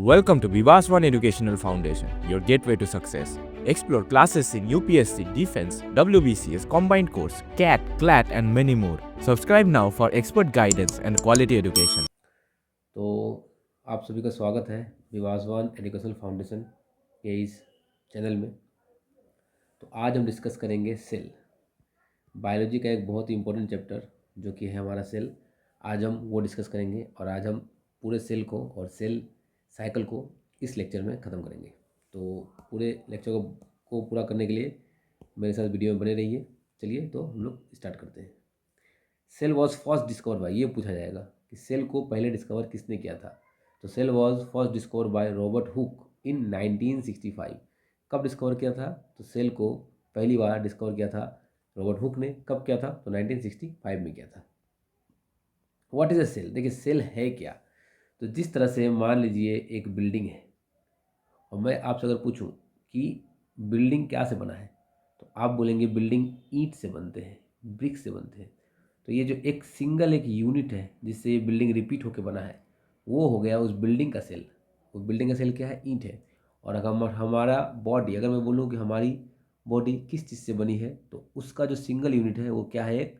Welcome to Vivaswan Educational Foundation, your gateway to success. Explore classes in UPSC, Defense, WBCS, Combined Course, CAT, CLAT, and many more. Subscribe now for expert guidance and quality education. तो आप सभी का स्वागत है विवासवान educational foundation के इस channel में। तो आज हम डिस्कस करेंगे सेल, बायोलॉजी का एक बहुत ही इंपॉर्टेंट चैप्टर जो कि है हमारा सेल। आज हम वो डिस्कस करेंगे और आज हम पूरे सेल को और सेल साइकिल को इस लेक्चर में ख़त्म करेंगे। तो पूरे लेक्चर को पूरा करने के लिए मेरे साथ वीडियो में बने रहिए। चलिए तो हम लोग स्टार्ट करते हैं। Cell was first discover by, ये पूछा जाएगा कि सेल को पहले डिस्कवर किसने किया था। तो cell was first discover by Robert Hooke in 1965। कब डिस्कवर किया था? तो सेल को पहली बार डिस्कवर किया था रॉबर्ट हुक ने। कब किया था? तो 1965 में किया था। What is a cell? देखिए सेल है क्या। तो जिस तरह से मान लीजिए एक बिल्डिंग है और मैं आपसे अगर पूछूं कि बिल्डिंग क्या से बना है, तो आप बोलेंगे बिल्डिंग ईंट से बनते हैं, ब्रिक से बनते हैं। तो ये जो एक सिंगल एक यूनिट है जिससे ये बिल्डिंग रिपीट होकर बना है, वो हो गया उस बिल्डिंग का सेल। उस बिल्डिंग का सेल क्या है? ईंट है। और अगर हमारा बॉडी, अगर मैं बोलूँ कि हमारी बॉडी किस चीज़ से बनी है, तो उसका जो सिंगल यूनिट है वो क्या है? एक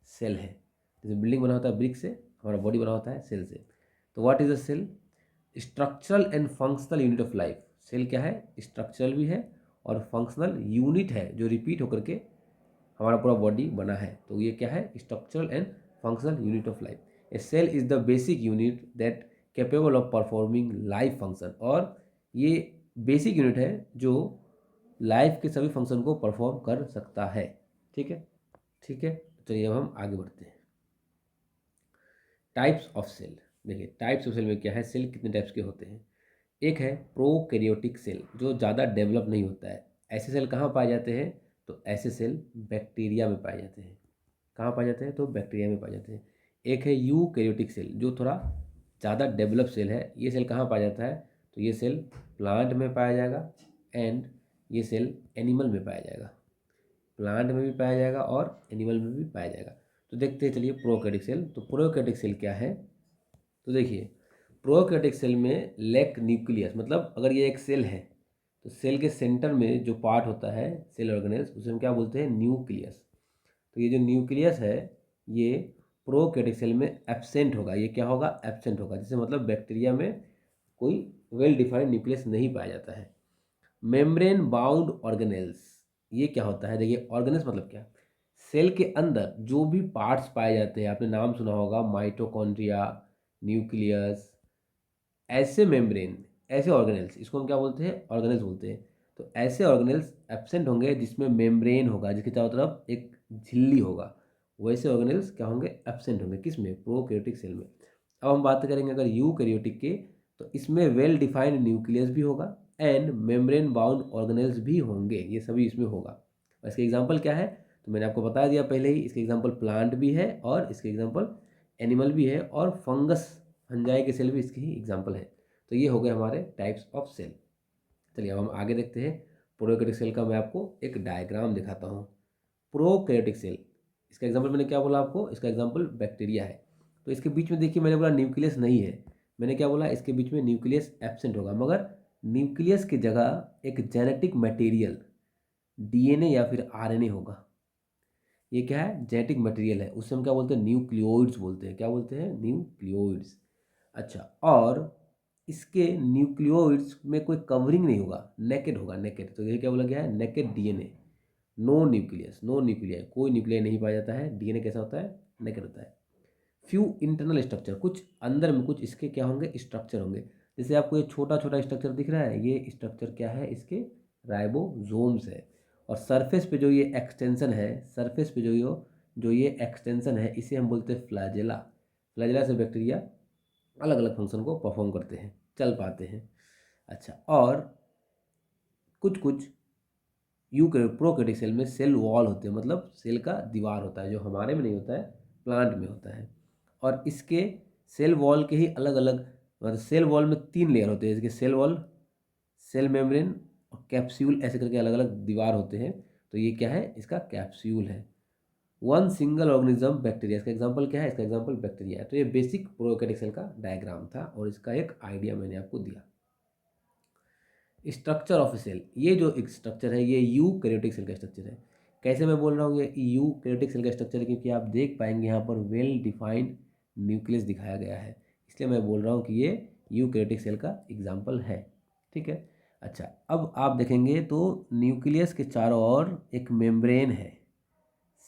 सेल है। जैसे बिल्डिंग बना होता है ब्रिक से, हमारा बॉडी बना होता है सेल से। तो what is a cell? Structural and functional unit of life. Cell क्या है? स्ट्रक्चरल भी है और फंक्शनल यूनिट है जो रिपीट होकर के हमारा पूरा बॉडी बना है। तो ये क्या है? Structural and functional unit of life. A cell is the basic unit that capable of performing life function. और ये बेसिक यूनिट है जो लाइफ के सभी फंक्शन को परफॉर्म कर सकता है। ठीक है, ठीक है। चलिए अब हम आगे बढ़ते हैं। Types of cell. देखिए टाइप्स ऑफ सेल में क्या है, सेल कितने टाइप्स के होते हैं। एक है प्रोकैरियोटिक सेल जो ज़्यादा डेवलप नहीं होता है। ऐसे सेल कहाँ पाए जाते हैं? तो ऐसे सेल बैक्टीरिया में पाए जाते हैं। कहाँ पाए जाते हैं? तो बैक्टीरिया में पाए जाते हैं। एक है यूकैरियोटिक सेल जो थोड़ा ज़्यादा डेवलप सेल है। ये सेल कहाँ पाया जाता है? तो ये सेल प्लांट में पाया जाएगा एंड ये सेल एनिमल में पाया जाएगा। प्लांट में भी पाया जाएगा और एनिमल में भी पाया जाएगा। तो देखते हैं चलिए प्रोकैरियोटिक सेल। तो प्रोकैरियोटिक सेल क्या है? तो देखिए प्रोकैरियोटिक सेल में लेक न्यूक्लियस, मतलब अगर ये एक सेल है तो सेल के सेंटर में जो पार्ट होता है सेल ऑर्गेनेल्स, उसे हम क्या बोलते हैं? न्यूक्लियस। तो ये जो न्यूक्लियस है ये प्रोकैरियोटिक सेल में एब्सेंट होगा। ये क्या होगा? एब्सेंट होगा। जिससे मतलब बैक्टीरिया में कोई वेल डिफाइंड न्यूक्लियस नहीं पाया जाता है। मेम्ब्रेन बाउंड ऑर्गेनेल्स, ये क्या होता है? देखिए ऑर्गेनेल्स मतलब क्या? सेल के अंदर जो भी पार्ट्स पाए जाते हैं, आपने नाम सुना होगा माइटोकॉन्ड्रिया, न्यूक्लियस, ऐसे मेम्ब्रेन, ऐसे ऑर्गेनेल्स, इसको हम क्या बोलते हैं? ऑर्गेनेल्स बोलते हैं। तो ऐसे ऑर्गेनेल्स एब्सेंट होंगे जिसमें मेम्ब्रेन होगा, जिसके चारों तरफ एक झिल्ली होगा। वैसे ऑर्गेनेल्स क्या होंगे? एब्सेंट होंगे। किस में? प्रोकैरियोटिक सेल में। अब हम बात करेंगे अगर यूकैरियोटिक के, तो इसमें वेल डिफाइंड न्यूक्लियस भी होगा एंड मेम्ब्रेन बाउंड ऑर्गेनेल्स भी होंगे। ये सभी इसमें होगा। और इसके एग्जाम्पल क्या है? तो मैंने आपको बता दिया पहले ही। इसके एग्जाम्पल प्लांट भी है और इसके एग्जाम्पल एनिमल भी है और फंगस, फंजाई के सेल भी इसके ही एग्जाम्पल है। तो ये हो गए हमारे टाइप्स ऑफ सेल। चलिए अब हम आगे देखते हैं। प्रोकैरियोटिक सेल का मैं आपको एक डायग्राम दिखाता हूँ। प्रोकैरियोटिक सेल, इसका एग्जाम्पल मैंने क्या बोला आपको? इसका एग्जाम्पल बैक्टीरिया है। तो इसके बीच में देखिए मैंने बोला न्यूक्लियस नहीं है। मैंने क्या बोला? इसके बीच में न्यूक्लियस एब्सेंट होगा। मगर न्यूक्लियस की जगह एक जेनेटिक मटेरियल, डीएनए या फिर आरएनए होगा। ये क्या है? जेनेटिक मटेरियल है। उससे हम क्या बोलते हैं? न्यूक्लियोइड्स बोलते हैं। क्या बोलते हैं? न्यूक्लियोइड्स। अच्छा, और इसके न्यूक्लियोइड्स में कोई कवरिंग नहीं होगा, नेकेड होगा, नेकेड। तो ये क्या बोला गया है? Naked DNA, no nucleus, no nuclei, कोई न्यूक्लियाई नहीं पाया जाता है। डीएनए कैसा होता है? नेकेड होता है। फ्यू इंटरनल स्ट्रक्चर, कुछ अंदर में कुछ इसके क्या होंगे? स्ट्रक्चर होंगे। जैसे आपको ये छोटा छोटा स्ट्रक्चर दिख रहा है, ये स्ट्रक्चर क्या है? इसके राइबोसोम्स है। और सरफेस पे जो ये एक्सटेंशन है, सरफेस पे जो ये एक्सटेंशन है, इसे हम बोलते हैं फ्लैजेला। फ्लैजेला से बैक्टीरिया अलग अलग फंक्शन को परफॉर्म करते हैं, चल पाते हैं। अच्छा, और कुछ कुछ प्रोकैरियोटिक सेल में सेल वॉल होते हैं, मतलब सेल का दीवार होता है, जो हमारे में नहीं होता है, प्लांट में होता है। और इसके सेल वॉल के ही अलग अलग, मतलब सेल वॉल में 3 लेयर होते हैं। इसके सेल वॉल, सेल मेम्ब्रेन और कैप्सूल, ऐसे करके अलग अलग दीवार होते हैं। तो ये क्या है? इसका कैप्सूल है। वन सिंगल ऑर्गेनिज्म बैक्टीरिया, इसका एग्जाम्पल क्या है? इसका एग्जाम्पल बैक्टीरिया है। तो ये बेसिक प्रोकैरियोटिक सेल का डायग्राम था और इसका एक आइडिया मैंने आपको दिया। स्ट्रक्चर ऑफ सेल, ये जो एक स्ट्रक्चर है ये यूकैरियोटिक सेल का स्ट्रक्चर है। कैसे मैं बोल रहा हूँ ये यूकैरियोटिक सेल का स्ट्रक्चर है, क्योंकि आप देख पाएंगे यहाँ पर वेल डिफाइंड न्यूक्लियस दिखाया गया है, इसलिए मैं बोल रहा हूँ कि ये यूकैरियोटिक सेल का एग्जाम्पल है। ठीक है। अच्छा, अब आप देखेंगे तो न्यूक्लियस के चारों ओर एक मेम्ब्रेन है,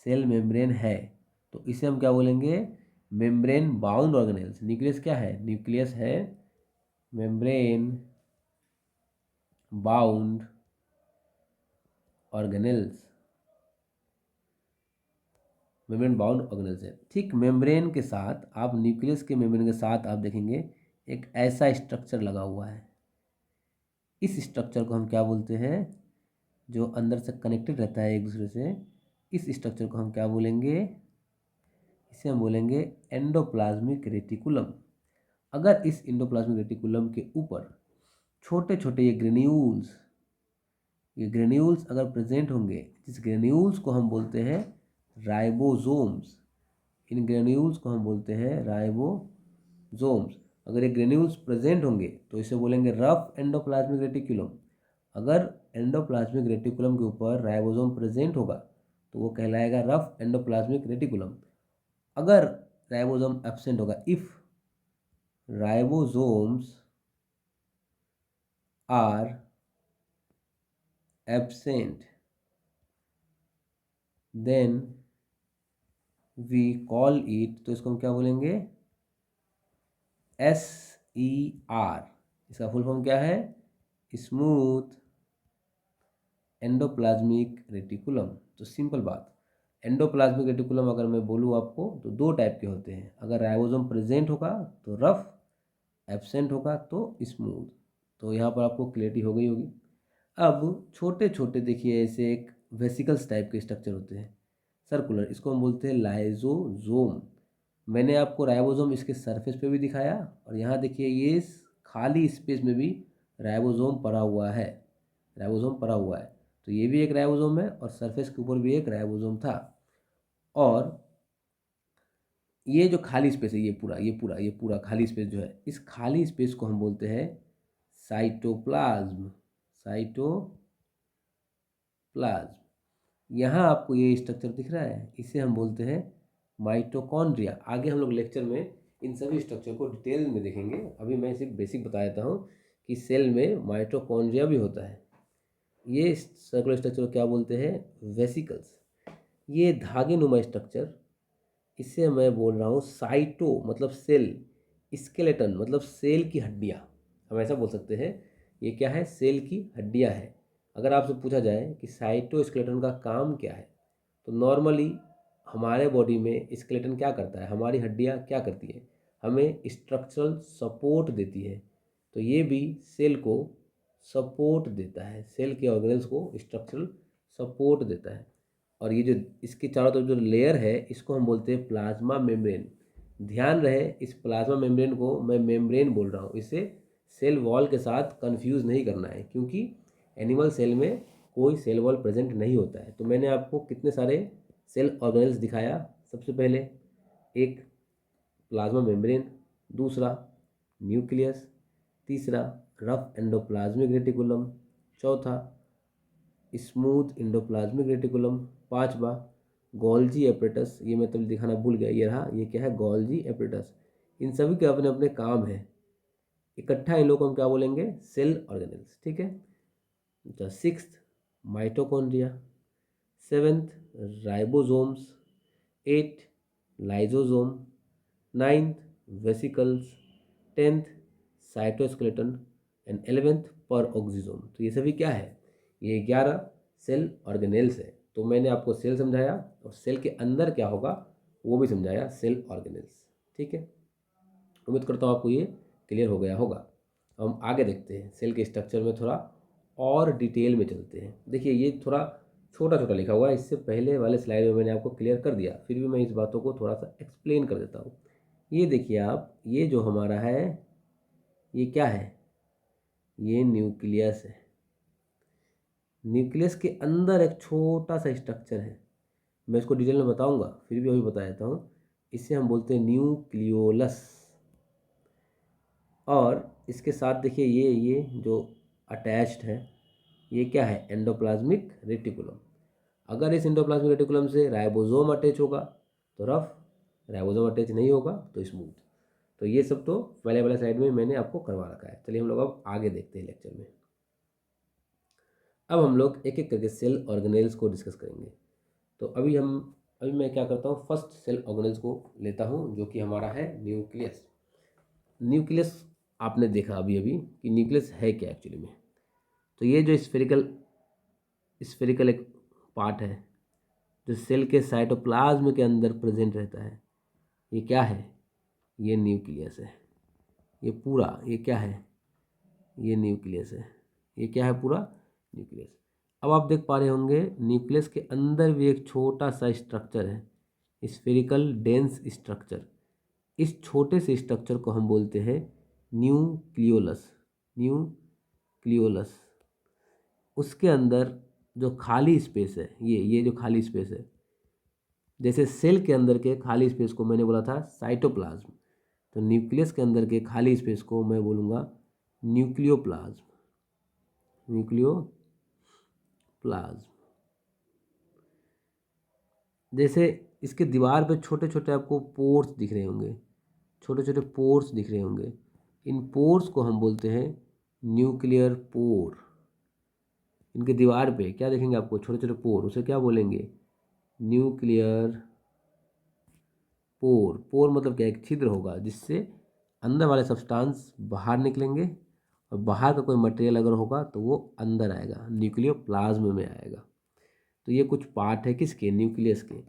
सेल मेम्ब्रेन है, तो इसे हम क्या बोलेंगे, मेम्ब्रेन बाउंड ऑर्गेनेल्स। न्यूक्लियस क्या है, न्यूक्लियस है membrane bound organelles, membrane bound organelles है। ठीक मेम्ब्रेन के साथ आप, न्यूक्लियस के मेम्ब्रेन के साथ आप देखेंगे एक ऐसा स्ट्रक्चर लगा हुआ है। इस स्ट्रक्चर को हम क्या बोलते हैं, जो अंदर से कनेक्टेड रहता है एक दूसरे से, इस स्ट्रक्चर को हम क्या बोलेंगे, इसे हम बोलेंगे एंडोप्लाज्मिक रेटिकुलम। अगर इस एंडोप्लाज्मिक रेटिकुलम के ऊपर छोटे छोटे ये ग्रेन्यूल्स अगर प्रेजेंट होंगे, जिस ग्रेन्यूल्स को हम बोलते हैं राइबोसोम्स, इन ग्रेन्यूल्स को हम बोलते हैं राइबोसोम्स। अगर ये ग्रेन्यूल्स प्रेजेंट होंगे तो इसे बोलेंगे रफ एंडोप्लाज्मिक रेटिकुलम। अगर एंडोप्लाज्मिक रेटिकुलम के ऊपर राइबोसोम प्रेजेंट होगा तो वो कहलाएगा रफ एंडोप्लाज्मिक रेटिकुलम। अगर राइबोसोम एब्सेंट होगा, if ribosomes are absent, then we call it, तो इसको हम क्या बोलेंगे, SER। इसका फुल फॉर्म क्या है, स्मूथ एंडोप्लाज्मिक रेटिकुलम। तो सिंपल बात, एंडोप्लाज्मिक रेटिकुलम अगर मैं बोलूँ आपको तो दो टाइप के होते हैं। अगर राइबोसोम प्रेजेंट होगा तो रफ, एब्सेंट होगा तो स्मूथ। तो यहाँ पर आपको क्लियरिटी हो गई होगी। अब छोटे छोटे देखिए ऐसे एक वेसिकल्स टाइप के स्ट्रक्चर होते हैं, सर्कुलर, इसको हम बोलते हैं लाइजोजोम। मैंने आपको राइबोसोम इसके सरफेस पे भी दिखाया, और यहाँ देखिए ये खाली स्पेस में भी राइबोसोम पड़ा हुआ है, राइबोसोम पड़ा हुआ है। तो ये भी एक राइबोसोम है और सरफेस के ऊपर भी एक राइबोसोम था। और ये जो खाली स्पेस है, ये पूरा खाली स्पेस जो है, इस खाली स्पेस को हम बोलते हैं साइटोप्लाज्म, साइटोप्लाज्म। यहाँ आपको ये स्ट्रक्चर दिख रहा है, इसे हम बोलते हैं माइटोकॉन्ड्रिया। आगे हम लोग लेक्चर में इन सभी स्ट्रक्चर को डिटेल में देखेंगे, अभी मैं सिर्फ बेसिक बता देता हूँ कि सेल में माइटोकॉन्ड्रिया भी होता है। ये सर्कुलर स्ट्रक्चर को क्या बोलते हैं, वेसिकल्स। ये धागे नुमा स्ट्रक्चर, इससे मैं बोल रहा हूँ साइटो मतलब सेल, स्केलेटन मतलब सेल की हड्डियाँ, हम ऐसा बोल सकते हैं। ये क्या है, सेल की हड्डियाँ है। अगर आपसे पूछा जाए कि साइटो स्केलेटन का काम क्या है, तो नॉर्मली हमारे बॉडी में स्केलेटन क्या करता है, हमारी हड्डियाँ क्या करती है, हमें स्ट्रक्चरल सपोर्ट देती है। तो ये भी सेल को सपोर्ट देता है, सेल के ऑर्गेनल्स को स्ट्रक्चरल सपोर्ट देता है। और ये जो इसके चारों तरफ जो लेयर है, इसको हम बोलते हैं प्लाज्मा मेम्ब्रेन। ध्यान रहे, इस प्लाज्मा मेम्ब्रेन को मैं मेम्ब्रेन बोल रहा हूँ, इसे सेल वॉल के साथ कंफ्यूज नहीं करना है, क्योंकि एनिमल सेल में कोई सेल वॉल प्रेजेंट नहीं होता है। तो मैंने आपको कितने सारे सेल ऑर्गेनल्स दिखाया, सबसे पहले एक प्लाज्मा मेम्ब्रेन, दूसरा न्यूक्लियस, तीसरा रफ एंडोप्लाज्मिक रेटिकुलम, चौथा स्मूथ एंडोप्लाज्मिक रेटिकुलम, पांचवा गोल्जी एपरेटस, ये मैं तब दिखाना भूल गया, ये रहा, ये क्या है, गोल्जी एपरेटस। इन सभी के अपने अपने काम है, इकट्ठा इन लोगों को हम क्या बोलेंगे, सेल ऑर्गेनल्स। ठीक है। The sixth mitochondria, seventh ribosomes, eight lysosome, ninth vesicles, tenth cytoskeleton and 11th peroxisome. तो ये सभी क्या है, ये 11 सेल ऑर्गेनेल्स है। तो मैंने आपको सेल समझाया और सेल के अंदर क्या होगा वो भी समझाया, सेल ऑर्गेनेल्स। ठीक है, उम्मीद करता हूँ आपको ये क्लियर हो गया होगा। हम आगे देखते हैं, सेल के स्ट्रक्चर में थोड़ा और डिटेल में चलते हैं। देखिए ये थोड़ा छोटा छोटा लिखा हुआ है, इससे पहले वाले स्लाइड में मैंने आपको क्लियर कर दिया, फिर भी मैं इस बातों को थोड़ा सा एक्सप्लेन कर देता हूँ। ये देखिए आप, ये जो हमारा है ये क्या है, ये न्यूक्लियस है। न्यूक्लियस के अंदर एक छोटा सा स्ट्रक्चर है, मैं इसको डिटेल में बताऊंगा, फिर भी अभी बता देता हूँ। इसे हम बोलते हैं न्यूक्लियोलस। और इसके साथ देखिए ये जो अटैच्ड है, ये क्या है, एंडोप्लाज्मिक रेटिकुलम। अगर इस एंडोप्लाज्मिक रेटिकुलम से राइबोसोम अटैच होगा तो रफ, राइबोसोम अटैच नहीं होगा तो स्मूथ। तो ये सब तो पहले वाले साइड में मैंने आपको करवा रखा है। चलिए हम लोग अब आगे देखते हैं लेक्चर में। अब हम लोग एक एक करके सेल ऑर्गेनेल्स को डिस्कस करेंगे। तो अभी मैं क्या करता हूँ, फर्स्ट सेल ऑर्गेनेल्स को लेता हूँ जो कि हमारा है न्यूक्लियस। न्यूक्लियस आपने देखा अभी अभी कि न्यूक्लियस है क्या एक्चुअली में। तो ये जो स्फेरिकल एक पार्ट है जो सेल के साइटोप्लाज्म के अंदर प्रेजेंट रहता है, ये क्या है, ये न्यूक्लियस है। ये पूरा ये क्या है, ये न्यूक्लियस है। ये क्या है, पूरा न्यूक्लियस। अब आप देख पा रहे होंगे न्यूक्लियस के अंदर भी एक छोटा सा स्ट्रक्चर है, स्फेरिकल डेंस स्ट्रक्चर। इस छोटे से स्ट्रक्चर को हम बोलते हैं न्यूक्लियोलस। न्यूक्लियोलस। उसके अंदर जो खाली स्पेस है, ये जो खाली स्पेस है, जैसे सेल के अंदर के खाली स्पेस को मैंने बोला था साइटोप्लाज्म, तो न्यूक्लियस के अंदर के खाली स्पेस को मैं बोलूँगा न्यूक्लियोप्लाज्म। न्यूक्लियोप्लाज्म। जैसे इसके दीवार पे छोटे छोटे आपको पोर्स दिख रहे होंगे, छोटे छोटे पोर्स दिख रहे होंगे। इन पोर्स को हम बोलते हैं न्यूक्लियर पोर। इनके दीवार पे क्या देखेंगे आपको, छोटे छोटे पोर, उसे क्या बोलेंगे, न्यूक्लियर पोर। पोर मतलब क्या, एक छिद्र होगा जिससे अंदर वाले सब्सटेंस बाहर निकलेंगे और बाहर का कोई मटेरियल अगर होगा तो वो अंदर आएगा, न्यूक्लियोप्लाज्म में आएगा। तो ये कुछ पार्ट है किसके, न्यूक्लियस के।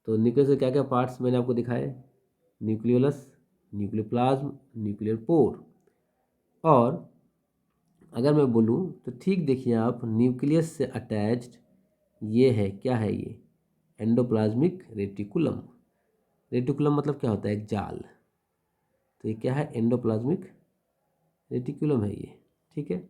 तो न्यूक्लियस के क्या क्या पार्ट्स मैंने आपको दिखाए, न्यूक्लियोलस, न्यूक्लियोप्लाज्म, न्यूक्लियर पोर। और अगर मैं बोलूँ तो ठीक देखिए आप, न्यूक्लियस से अटैच्ड ये है, क्या है ये, एंडोप्लाज्मिक रेटिकुलम। रेटिकुलम मतलब क्या होता है, एक जाल। तो ये क्या है, एंडोप्लाज्मिक रेटिकुलम है ये, ठीक है।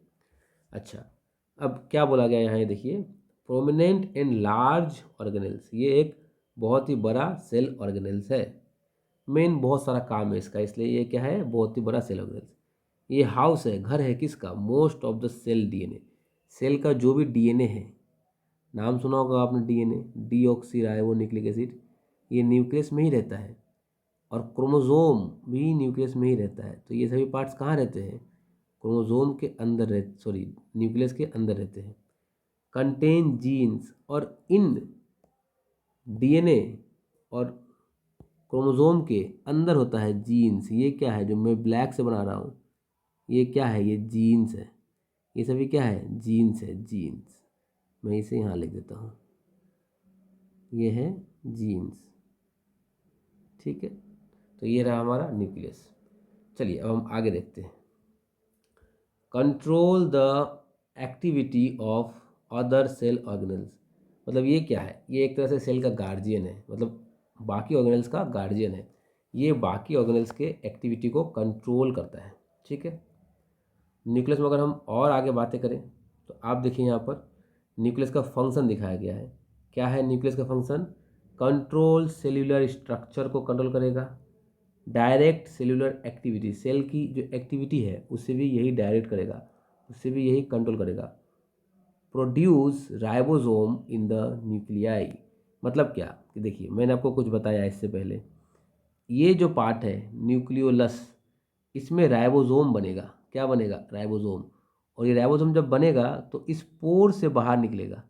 अच्छा, अब क्या बोला गया यहाँ, ये देखिए, प्रोमिनेंट एंड लार्ज ऑर्गेनेल्स। ये एक बहुत ही बड़ा सेल ऑर्गेनेल्स है। मेन बहुत सारा काम है इसका, इसलिए ये क्या है, बहुत ही बड़ा सेल ऑर्गेनेल्स। ये हाउस है, घर है किसका, most of the cell DNA. Cell का जो भी डीएनए है, नाम सुना होगा आपने DNA, deoxyribonucleic acid, ये न्यूक्लियस में ही रहता है। और क्रोमोसोम भी न्यूक्लियस में ही रहता है। तो ये सभी पार्ट्स कहाँ रहते हैं, क्रोमोसोम के अंदर न्यूक्लियस के अंदर रहते हैं। कंटेन जीन्स, और इन डीएनए और क्रोमोसोम के अंदर होता है जीन्स। ये क्या है जो मैं ब्लैक से बना रहा हूँ, ये क्या है, ये जीन्स है। ये सभी क्या है, जीन्स है, जीन्स। मैं इसे यहाँ लिख देता हूँ, ये है जीन्स, ठीक है। तो ये रहा हमारा न्यूक्लियस। चलिए अब हम आगे देखते हैं। Control the activity of other cell organelles. मतलब ये क्या है, ये एक तरह से सेल का गार्जियन है, मतलब बाकी ऑर्गेनल्स का गार्जियन है। ये बाकी ऑर्गेनल्स के एक्टिविटी को कंट्रोल करता है, ठीक है। न्यूक्लियस में अगर हम और आगे बातें करें तो आप देखिए यहाँ पर न्यूक्लियस का फंक्शन दिखाया गया है। क्या है न्यूक्लियस का फंक्शन, कंट्रोल सेल्यूलर स्ट्रक्चर को कंट्रोल करेगा, डायरेक्ट सेल्यूलर एक्टिविटी, सेल की जो एक्टिविटी है उससे भी यही डायरेक्ट करेगा, उससे भी यही कंट्रोल करेगा, produce ribosome in the nuclei. मतलब क्या कि देखिए मैंने आपको कुछ बताया इससे पहले, ये जो पार्ट है न्यूक्लियोलस, इसमें राइबोसोम बनेगा। क्या बनेगा, राइबोसोम। और ये राइबोसोम जब बनेगा तो इस पोर से बाहर निकलेगा,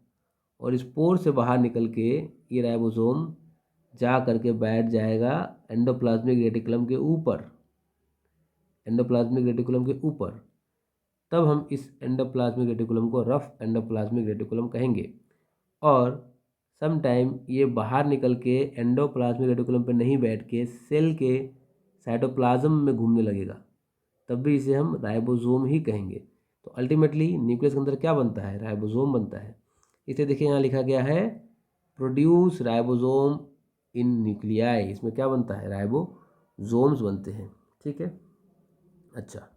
और इस पोर से बाहर निकल के ये राइबोसोम जा करके बैठ जाएगा एंडोप्लाज्मिक रेटिकुलम के ऊपर, एंडोप्लाज्मिक रेटिकुलम के ऊपर। तब हम इस एंडोप्लाज्मिक रेटिकुलम को रफ एंडोप्लाज्मिक रेटिकुलम कहेंगे। और सम टाइम ये बाहर निकल के एंडोप्लाज्मिक रेटिकुलम पे नहीं बैठ के सेल के साइटोप्लाज्म में घूमने लगेगा, तब भी इसे हम राइबोसोम ही कहेंगे। तो अल्टीमेटली न्यूक्लियस के अंदर क्या बनता है, राइबोसोम बनता है। इसे देखिए यहाँ लिखा गया है प्रोड्यूस राइबोसोम इन न्यूक्लियाई। इसमें क्या बनता है, राइबोसोम्स बनते हैं, ठीक है। अच्छा,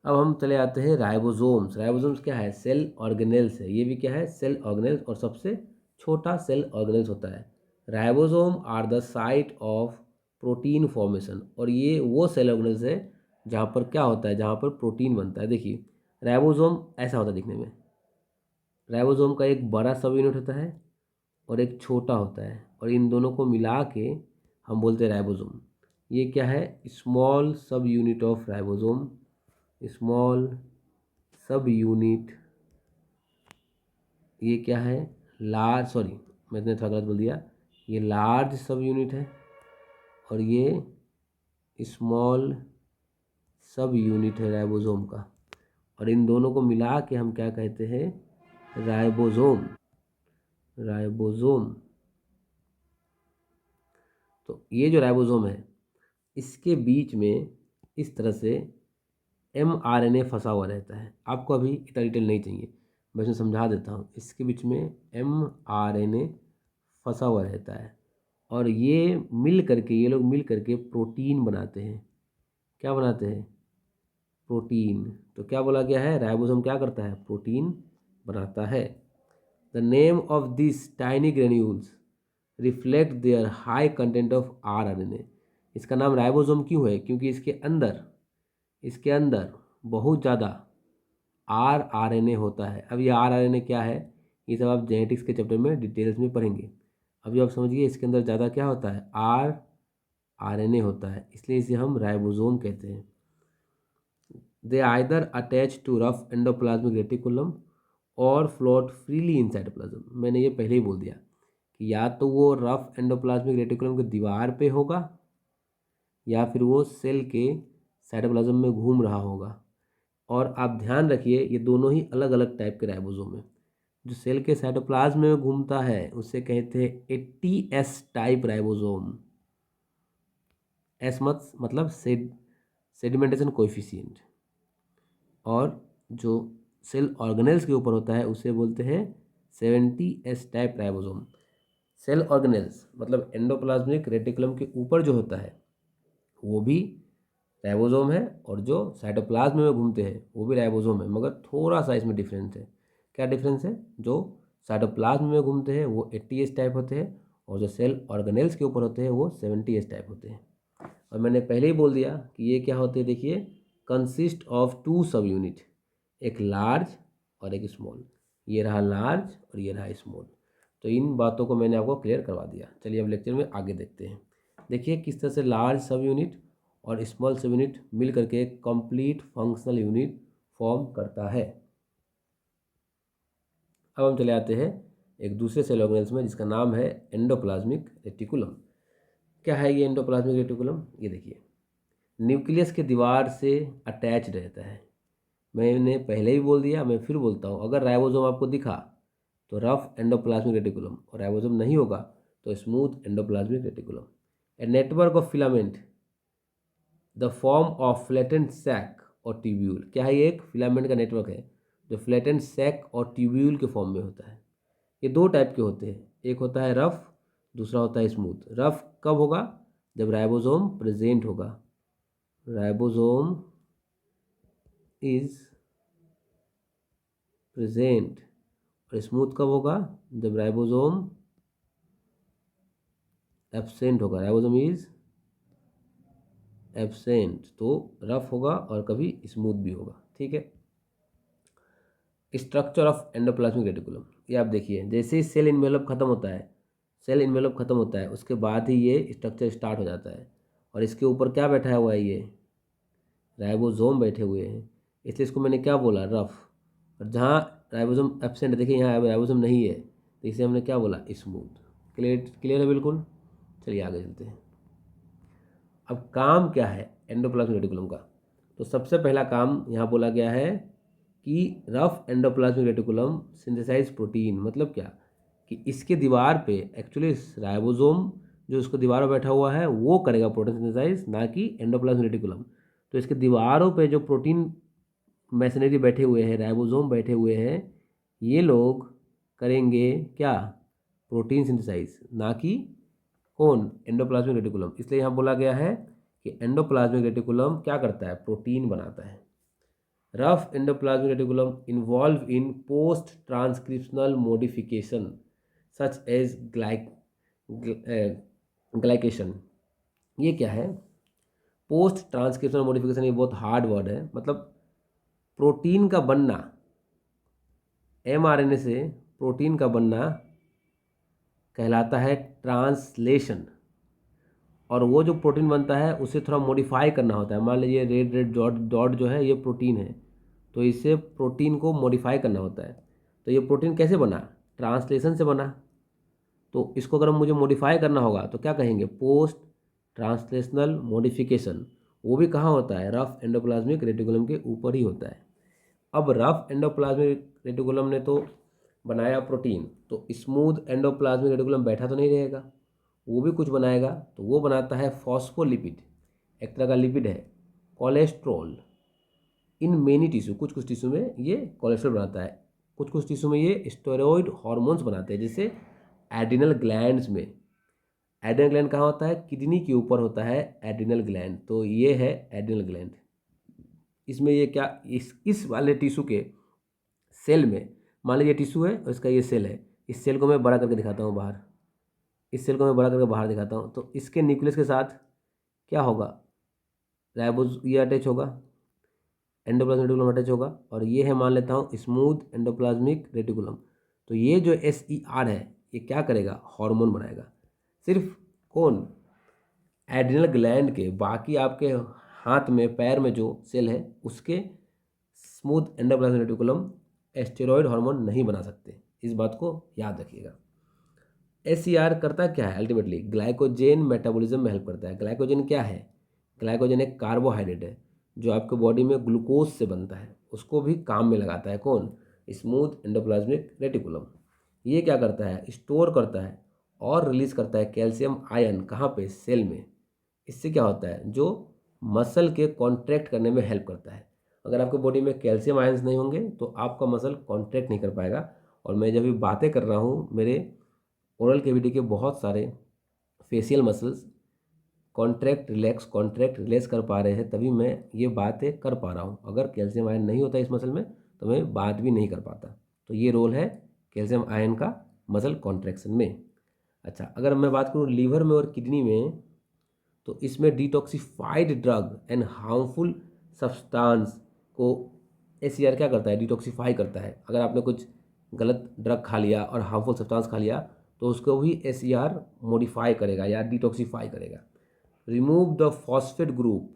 अब हम चले आते हैं राइबोसोम्स। राइबोसोम्स क्या है, सेल ऑर्गेनेल्स है। ये भी क्या है, सेल ऑर्गेनेल्स, और सबसे छोटा सेल ऑर्गेनेल्स होता है। Ribosome are the site of protein formation. और ये वो सेल ऑर्गेनेल्स है जहाँ पर क्या होता है, जहाँ पर प्रोटीन बनता है। देखिए राइबोसोम ऐसा होता है दिखने में। राइबोसोम का एक बड़ा सब यूनिट होता है और एक छोटा होता है, और इन दोनों को मिला के हम बोलते हैं राइबोसोम। ये क्या है? स्मॉल सब यूनिट ऑफ राइबोसोम, स्मॉल सब यूनिट। ये क्या है? लार्ज, सॉरी मैंने थोड़ा गलत बोल दिया, ये लार्ज सब यूनिट है और ये स्मॉल सब यूनिट है राइबोसोम का, और इन दोनों को मिला के हम क्या कहते हैं? राइबोसोम। राइबोसोम। तो ये जो राइबोसोम है, इसके बीच में इस तरह से mRNA फंसा हुआ रहता है। आपको अभी इतना डिटेल नहीं चाहिए, मैं इसमें समझा देता हूँ। इसके बीच में mRNA फंसा हुआ रहता है और ये मिल करके, ये लोग मिल करके प्रोटीन बनाते हैं। क्या बनाते हैं? प्रोटीन। तो क्या बोला गया है? राइबोसोम क्या करता है? प्रोटीन बनाता है। The name of this tiny granules reflect their high content of RNA। इसका नाम राइबोसोम क्यों है? क्योंकि इसके अंदर बहुत ज़्यादा RNA होता है। अब ये RNA क्या है, ये सब आप जेनेटिक्स के चैप्टर में डिटेल्स में पढ़ेंगे। अभी आप समझिए इसके अंदर ज़्यादा क्या होता है? RNA होता है, इसलिए इसे हम राइबोसोम कहते हैं। They either attach to rough endoplasmic reticulum और फ्लोट फ्रीली इन साइटोप्लाज्म। मैंने ये पहले ही बोल दिया कि या तो वो रफ एंडोप्लाज्मिक रेटिकुलम की दीवार पे होगा या फिर वो सेल के साइटोप्लाज्म में घूम रहा होगा। और आप ध्यान रखिए, ये दोनों ही अलग अलग टाइप के राइबोसोम हैं। जो सेल के साइटोप्लाज्म में घूमता है उसे कहते हैं ATS टाइप राइबोसोम। एस मतलब सेडिमेंटेशन कोएफिशिएंट। और जो सेल ऑर्गेनेल्स के ऊपर होता है उसे बोलते हैं 70S type ribosome. Cell organelles मतलब एंडोप्लाज्मिक रेटिकुलम के ऊपर जो होता है वो भी राइबोसोम है, और जो साइटोप्लाज्म में घूमते हैं वो भी राइबोसोम है, मगर थोड़ा सा इसमें डिफरेंस है। क्या डिफरेंस है? जो साइटोप्लाज्म में घूमते हैं वो 80S टाइप होते हैं, और जो सेल ऑर्गेनेल्स के ऊपर होते हैं वो 70S टाइप होते हैं। और मैंने पहले ही बोल दिया कि ये क्या होते हैं, देखिए, कंसिस्ट ऑफ 2 सब यूनिट, एक लार्ज और एक स्मॉल। ये रहा लार्ज और ये रहा स्मॉल। तो इन बातों को मैंने आपको क्लियर करवा दिया। चलिए अब लेक्चर में आगे देखते हैं। देखिए किस तरह से लार्ज सब यूनिट और स्मॉल सब यूनिट मिल करके एक कंप्लीट फंक्शनल यूनिट फॉर्म करता है। अब हम चले आते हैं एक दूसरे सेल ऑर्गेनेल्स में जिसका नाम है एंडोप्लाज्मिक रेटिकुलम। क्या है ये एंडोप्लाज्मिक रेटिकुलम? ये देखिए, न्यूक्लियस के दीवार से अटैच रहता है। मैंने पहले ही बोल दिया, मैं फिर बोलता हूँ, अगर राइबोसोम आपको दिखा तो रफ एंडोप्लाज्मिक रेटिकुलम, और राइबोसोम नहीं होगा तो smooth endoplasmic reticulum. A network of filament the form of flattened sac और ट्यूब्यूल। क्या है? ये एक फिलामेंट का नेटवर्क है जो फ्लैटेंड सैक और ट्यूब्यूल के फॉर्म में होता है। ये 2 टाइप के होते हैं, एक होता है रफ, दूसरा होता है स्मूथ। रफ कब होगा? जब राइबोसोम प्रेजेंट होगा। Ribosome is present. और स्मूथ कब होगा? जब राइबोसोम एब्सेंट होगा। Ribosome is absent. तो रफ होगा और कभी स्मूथ भी होगा। ठीक है। स्ट्रक्चर ऑफ एंडोप्लाज्मिक रेटिकुलम, ये आप देखिए, जैसे ही सेल इन्वेलप खत्म होता है, सेल इन्वेलप खत्म होता है उसके बाद ही ये स्ट्रक्चर स्टार्ट हो जाता है। और इसके ऊपर क्या बैठा हुआ है? ये राइबोसोम बैठे हुए हैं, इसलिए इसको मैंने क्या बोला? रफ। और जहाँ राइबोसोम एब्सेंट, देखिए यहाँ राइबोसोम नहीं है, तो इसे हमने क्या बोला? स्मूथ। क्लियर है बिल्कुल। चलिए आगे चलते हैं। अब काम क्या है एंडोप्लाज्मिक रेटिकुलम का? तो सबसे पहला काम यहाँ बोला गया है कि rough endoplasmic reticulum synthesize protein. मतलब क्या? कि इसके दीवार पे एक्चुअली राइबोसोम जो उसको दीवार पर बैठा हुआ है वो करेगा प्रोटीन सिंथेसाइज, ना कि एंडोप्लाज्मिक रेटिकुलम। तो इसके दीवारों पे जो प्रोटीन मैशनरी बैठे हुए हैं, राइबोसोम बैठे हुए हैं, ये लोग करेंगे क्या? प्रोटीन सिंथेसाइज, ना कि कौन? Endoplasmic reticulum. इसलिए यहाँ बोला गया है कि एंडोप्लाज्मिक रेटिकुलम क्या करता है? प्रोटीन बनाता है। Rough endoplasmic reticulum involve in post transcriptional modification such as glycation. ये क्या है? पोस्ट ट्रांसक्रिप्शनल मॉडिफिकेशन, ये बहुत हार्ड वर्ड है। मतलब प्रोटीन का बनना, mRNA से प्रोटीन का बनना कहलाता है ट्रांसलेशन। और वो जो प्रोटीन बनता है उसे थोड़ा मॉडिफाई करना होता है। मान लीजिए रेड रेड डॉट डॉट जो है ये प्रोटीन है, तो इसे प्रोटीन को मॉडिफाई करना होता है। तो ये प्रोटीन कैसे बना? ट्रांसलेशन से बना। तो इसको अगर मुझे मॉडिफाई करना होगा तो क्या कहेंगे? Post translational modification. वो भी कहाँ होता है? रफ एंडोप्लाज्मिक रेटिकुलम के ऊपर ही होता है। अब रफ एंडोप्लाज्मिक रेटिकुलम ने तो बनाया प्रोटीन, तो स्मूथ एंडोप्लाज्मिक रेटिकुलम बैठा तो नहीं रहेगा, वो भी कुछ बनाएगा। तो वो बनाता है फॉस्फोलिपिड, एक तरह का लिपिड है, कोलेस्ट्रॉल। इन मेनी टिश्यू, कुछ कुछ टिश्यू में ये कोलेस्ट्रॉल बनाता है, कुछ कुछ टिश्यू में ये स्टेरॉइड हार्मोन्स बनाते हैं, जैसे एड्रिनल ग्लैंड्स में। एड्रिनल ग्लैंड कहाँ होता है? किडनी के ऊपर होता है एड्रिनल ग्लैंड। तो ये है एड्रिनल ग्लैंड। इसमें ये क्या, इस वाले टिश्यू के सेल में, मान लीजिए टिश्यू है और इसका ये सेल है, इस सेल को मैं बड़ा करके दिखाता हूँ बाहर, इस सेल को मैं बड़ा करके बाहर दिखाता हूँ। तो इसके न्यूक्लियस के साथ क्या होगा? राइबोज ये अटैच होगा, एंडोप्लाज्मिक रेटिकुलम अटैच होगा, और ये है मान लेता हूँ स्मूथ एंडोप्लाज्मिक रेटिकुलम। तो ये जो SER है ये क्या करेगा? हार्मोन बनाएगा। सिर्फ कौन? एड्रिनल ग्लैंड के। बाकी आपके हाथ में पैर में जो सेल है उसके smooth endoplasmic reticulum steroid hormone नहीं बना सकते, इस बात को याद रखिएगा। SER करता क्या है? अल्टीमेटली ग्लाइकोजेन मेटाबॉलिज्म में हेल्प करता है। ग्लाइकोजेन क्या है? ग्लाइकोजेन एक कार्बोहाइड्रेट है जो आपके बॉडी में ग्लूकोज से बनता है, उसको भी काम में लगाता है कौन? Smooth endoplasmic reticulum. ये क्या करता है? स्टोर करता है और रिलीज करता है कैल्शियम आयन। कहाँ पे? सेल में। इससे क्या होता है? जो मसल के कॉन्ट्रैक्ट करने में हेल्प करता है। अगर आपके बॉडी में कैल्शियम आयंस नहीं होंगे तो आपका मसल कॉन्ट्रैक्ट नहीं कर पाएगा। और मैं जब भी बातें कर रहा हूँ, मेरे ओरल कैविटी के बहुत सारे फेशियल मसल्स कॉन्ट्रैक्ट रिलैक्स कर पा रहे हैं, तभी मैं ये बातें कर पा रहा हूँ। अगर कैल्शियम आयन नहीं होता इस मसल में तो मैं बात भी नहीं कर पाता। तो ये रोल है कैल्शियम आयन का मसल कॉन्ट्रैक्शन में। अच्छा, अगर मैं बात करूँ लीवर में और किडनी में, तो इसमें detoxified drug and harmful substance को SER क्या करता है? डिटॉक्सिफाई करता है। अगर आपने कुछ गलत ड्रग खा लिया और हार्मफुल सब्सटेंस खा लिया तो उसको भी SER मॉडिफाई करेगा या डिटॉक्सिफाई करेगा। Remove the phosphate group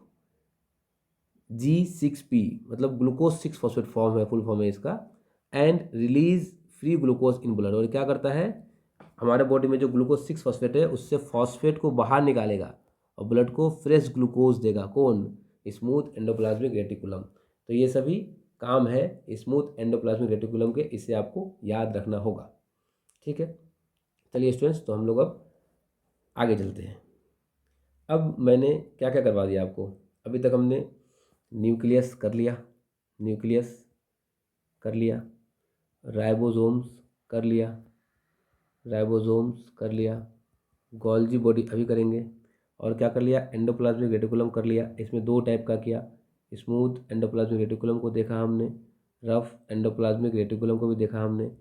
G6P, मतलब ग्लूकोज 6 फॉस्फेट फॉर्म है, फुल फॉर्म है इसका, and release free glucose in blood. और क्या करता है? हमारे बॉडी में जो ग्लूकोज 6 फॉस्फेट है उससे फॉस्फेट को बाहर निकालेगा और ब्लड को फ्रेश ग्लूकोज देगा कौन? Smooth endoplasmic reticulum. तो ये सभी काम है स्मूथ एंडोप्लाज्मिक रेटिकुलम के, इसे आपको याद रखना होगा। ठीक है, चलिए स्टूडेंट्स, तो हम लोग अब आगे चलते हैं। अब मैंने क्या क्या करवा दिया आपको? अभी तक हमने न्यूक्लियस कर लिया, न्यूक्लियस कर लिया, राइबोसोम्स कर लिया, राइबोसोम्स कर लिया, गोल्जी बॉडी अभी करेंगे, और क्या कर लिया? एंडोप्लाज्मिक रेटिकुलम कर लिया। इसमें दो टाइप का किया, स्मूथ एंडोप्लाज्मिक रेटिकुलम को देखा हमने, रफ एंडोप्लाज्मिक रेटिकुलम को भी देखा हमने।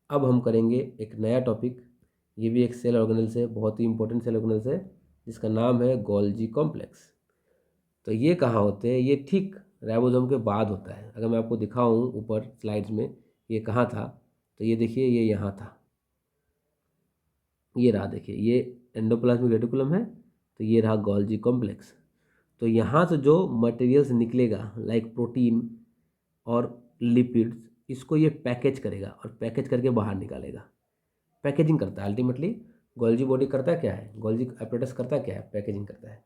अब हम करेंगे एक नया टॉपिक, ये भी एक सेल ऑर्गेनेल्स है, बहुत ही इंपॉर्टेंट सेल ऑर्गेनेल्स है, जिसका नाम है गोल्जी कॉम्प्लेक्स। तो ये कहाँ होते हैं? ये ठीक राइबोसोम के बाद होता है। अगर मैं आपको दिखाऊं ऊपर स्लाइड्स में ये कहाँ था, तो ये देखिए ये यहाँ था, ये रहा, देखिए ये एंडोप्लाज्मिक रेटिकुलम है, तो ये रहा गोल्जी कॉम्प्लेक्स। तो यहाँ से जो मटेरियल्स निकलेगा लाइक प्रोटीन और लिपिड्स, इसको ये पैकेज करेगा और पैकेज करके बाहर निकालेगा। पैकेजिंग करता है अल्टीमेटली। गोल्जी बॉडी करता है क्या है? गोल्जी एपरेटस करता है क्या है? पैकेजिंग करता है।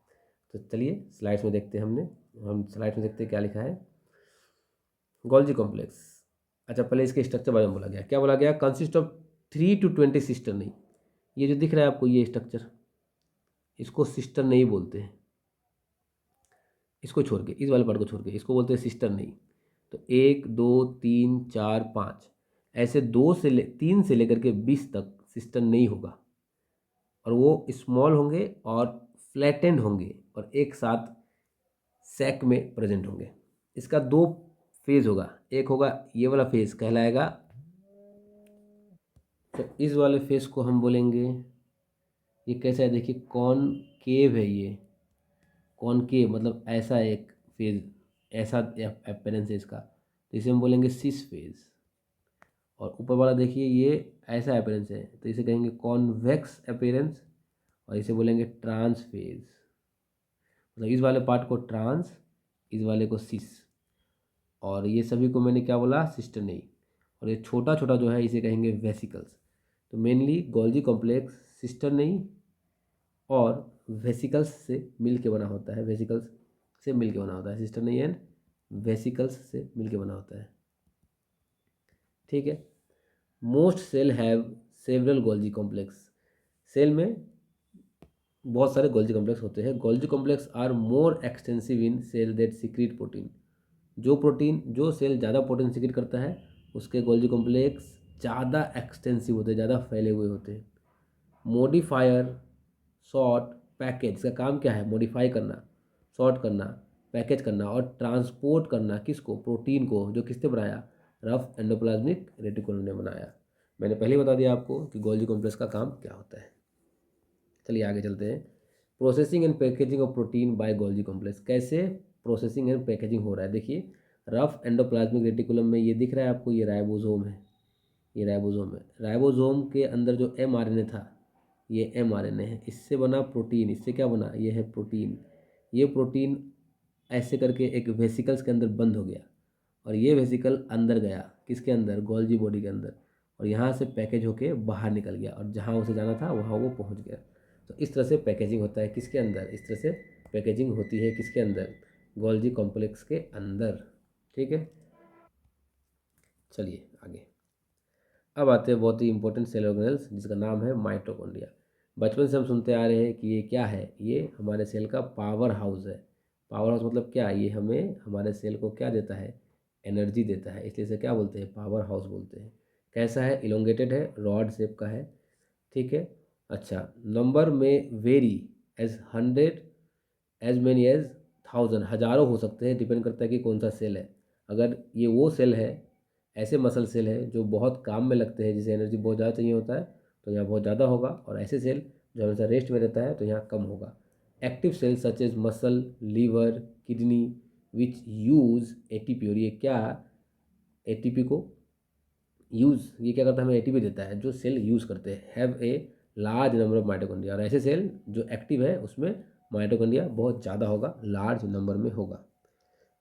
तो चलिए स्लाइड्स में देखते हैं, हम स्लाइड्स में देखते हैं क्या लिखा है। गोल्जी कॉम्प्लेक्स, अच्छा पहले इसके स्ट्रक्चर बारे में बोला गया। क्या बोला गया? Consist of 3 to 20 sister. नहीं, ये जो दिख रहा है आपको ये स्ट्रक्चर, इसको सिस्टर नहीं बोलते हैं, इसको छोड़ के, इस वाले पार्ट को छोड़ के इसको बोलते हैं सिस्टर नहीं। तो 1 2 3 4 5 ऐसे 3 से लेकर के 20 तक सिस्टर नहीं होगा, और वो स्मॉल होंगे और फ्लैटेंड होंगे और एक साथ सैक में प्रेजेंट होंगे। इसका दो फेज होगा, एक होगा ये वाला फेज कहलाएगा, तो इस वाले फेज को हम बोलेंगे, ये कैसा है देखिए, कॉनकेव है ये, कॉनकेव मतलब ऐसा एक फेज, ऐसा अपेरेंस है इसका, तो इसे हम बोलेंगे सिस फेज। और ऊपर वाला देखिए ये ऐसा अपीयरेंस है तो इसे कहेंगे कॉन्वेक्स अपीयरेंस, और इसे बोलेंगे ट्रांस फेज। मतलब इस वाले पार्ट को ट्रांस, इस वाले को सिस, और ये सभी को मैंने क्या बोला, सिस्टर्नी। और ये छोटा छोटा जो है इसे कहेंगे वेसिकल्स। तो मेनली गोल्जी कॉम्प्लेक्स सिस्टर्नी और वेसिकल्स से मिल के बना होता है, वेसिकल्स से मिल के बना होता है, सिस्टर्नी एंड वेसिकल्स से मिल के बना होता है। ठीक है। Most cell have several Golgi complex. Cell में बहुत सारे गोल्जी कॉम्प्लेक्स होते हैं। Golgi complex are more extensive in cell that secrete protein. जो सेल ज़्यादा प्रोटीन सीक्रेट करता है उसके गोल्जी कॉम्प्लेक्स ज़्यादा एक्सटेंसिव होते हैं, ज़्यादा फैले हुए होते हैं। मॉडिफायर, सॉर्ट, पैकेज, इसका काम क्या है, मॉडिफाई करना, सॉर्ट करना, पैकेज करना और ट्रांसपोर्ट करना, किसको, प्रोटीन को, जो किसने बनाया, रफ एंडोप्लाज्मिक रेटिकुलम ने बनाया। मैंने पहले ही बता दिया आपको कि गोल्जी कॉम्प्लेक्स का काम क्या होता है। चलिए आगे चलते हैं। Processing and packaging of protein bye Golgi complex. कैसे प्रोसेसिंग एंड पैकेजिंग हो रहा है, देखिए रफ एंडोप्लाज्मिक रेटिकुलम में ये दिख रहा है आपको, ये राइबोसोम है, ये राइबोसोम है। राइबोसोम के अंदर जो mRNA था, ये mRNA है, इससे बना प्रोटीन, इससे क्या बना, ये है प्रोटीन। ये प्रोटीन ऐसे करके एक वेसिकल्स के अंदर बंद हो गया, और ये वेसिकल अंदर गया, किसके अंदर, गोल्जी बॉडी के अंदर, और यहाँ से पैकेज होके बाहर निकल गया, और जहाँ उसे जाना था वहाँ वो पहुँच गया। तो इस तरह से पैकेजिंग होता है किसके अंदर, इस तरह से पैकेजिंग होती है किसके अंदर, गोल्जी कॉम्प्लेक्स के अंदर। ठीक है, चलिए आगे। अब आते हैं बहुत ही इंपॉर्टेंट सेल ऑर्गेनेल्स जिसका नाम है माइटोकॉन्ड्रिया। बचपन से हम सुनते आ रहे हैं कि ये क्या है, ये हमारे सेल का पावर हाउस है। पावर हाउस मतलब क्या, ये हमें हमारे सेल को क्या देता है, एनर्जी देता है, इसलिए इसे क्या बोलते हैं, पावर हाउस बोलते हैं। कैसा है, इलोंगेटेड है, रॉड शेप का है। ठीक है। अच्छा, नंबर में very as 100, as many as 1000, हज़ारों हो सकते हैं, डिपेंड करता है कि कौन सा सेल है। अगर ये वो सेल है, ऐसे मसल सेल है जो बहुत काम में लगते हैं, जिसे एनर्जी बहुत ज़्यादा चाहिए होता है, तो यहाँ बहुत ज़्यादा होगा, और ऐसे सेल जो हमेशा रेस्ट में रहता है तो यहाँ कम होगा। Active cell such as muscle, liver, kidney which use ATP, और ये क्या, एटीपी को यूज़, ये क्या करता है, हमें एटीपी देता है, जो सेल यूज़ करते हैं, have a large number of mitochondria. और ऐसे सेल जो एक्टिव है उसमें माइटोकॉन्ड्रिया बहुत ज़्यादा होगा, लार्ज नंबर में होगा।